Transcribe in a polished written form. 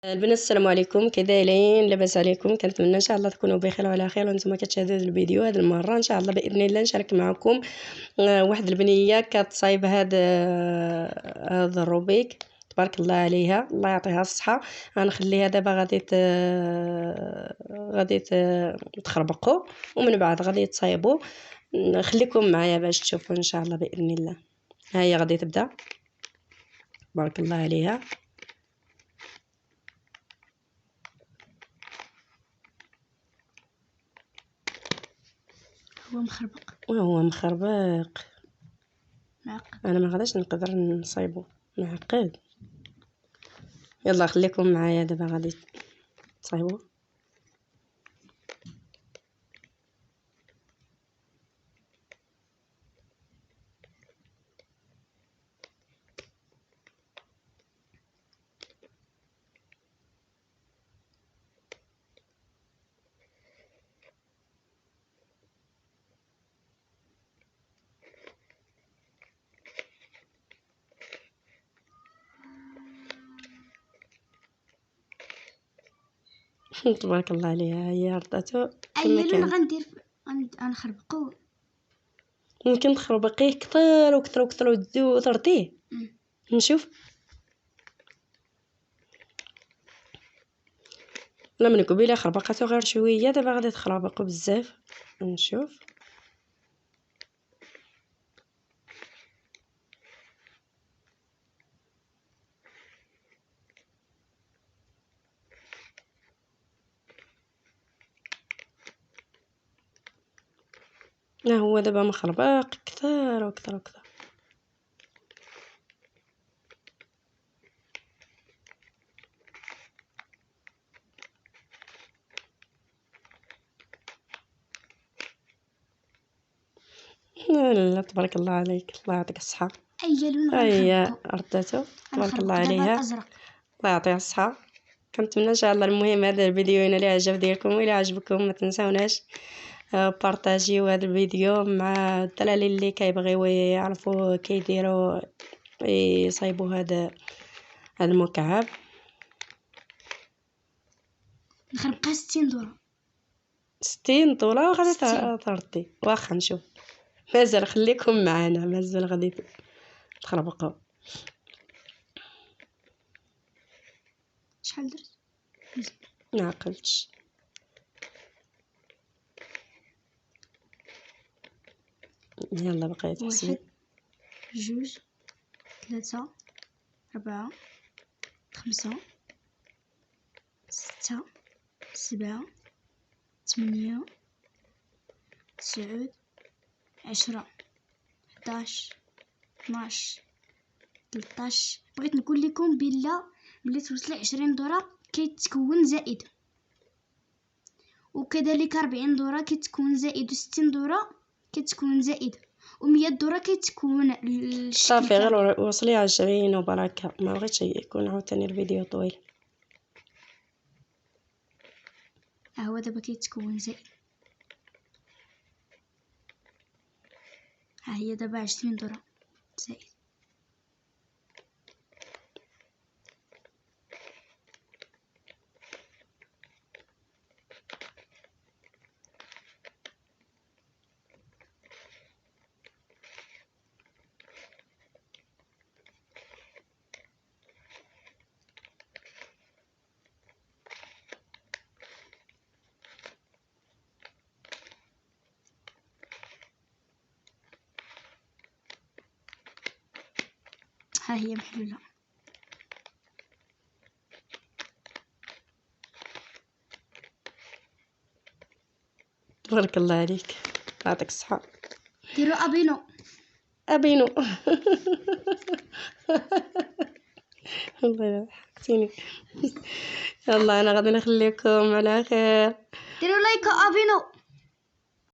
البنات السلام عليكم، كي دايرين؟ لاباس عليكم؟ كنتمنى ان شاء الله تكونوا بخير وعلى خير وانتم كتشاهدوا هذا الفيديو. هذه المره ان شاء الله باذن الله نشارك معكم واحد البنيه كتصايب هذا الروبيك. تبارك الله عليها، الله يعطيها الصحه. غنخليها دابا غادي تخربقوا ومن بعد غادي تصايبوا. خليكم معايا باش تشوفوا ان شاء الله باذن الله. ها هي غادي تبدا. تبارك الله عليها. هو مخربق معقد. انا ما غاداش نقدر نصايبو، معقد. يلا خليكم معايا دابا غادي تصايبوا. تبارك الله عليها، هي رضاتو كما كان. غندير غنخربقو. ممكن تخربقيه كثر وكثر وكثر وترديه. نشوف. لا من قبيله خربقاتو غير شويه، دابا غادي تخربقو بزاف. نشوف. لا هو دابا مخربق كثر وكثر وكثر. لا تبارك الله عليك، الله يعطيك الصحه. اي لون هي رداتو تبارك الله عليها، الله يعطيها الصحه. كنتمنى ان شاء الله. المهم هذا الفيديو هنا اللي عجب ديالكم والى عجبكم ما تنساوناش بارطاجيو هذا الفيديو مع الدراري اللي كيبغيو يعرفوا كيديروا يصايبوا هذا المكعب. نخربقها 60 دورة. 60 دولار غادي تردي. واخا نشوف. مازال خليكم معنا، مازال غادي تخربقوا. شحال درت؟ ما عقلتش. يلا بقيت حسبي. 1 2 3 4 5 6 7 8 9 10 11 12 13. بغيت نقول لكم بلا ملي توصلي 20 دورة كيتكون زائد، وكذلك 40 دورة كيتكون زائد، و60 دورة كيتكون زائد، و100 دورة كيتكون صافي غير وصلي 20 وبركة. ما بغيتش يكون عاوتاني الفيديو طويل. هو دابا كيتكون زائد. ها هي دابا 20 دورة زائد. ها هي محلولة. تبارك الله عليك، يعطيك الصحة. ديروا ابينو ابينو. والله حكتيني. يلا انا غادي نخليكم على خير. ديروا لايك ابينو.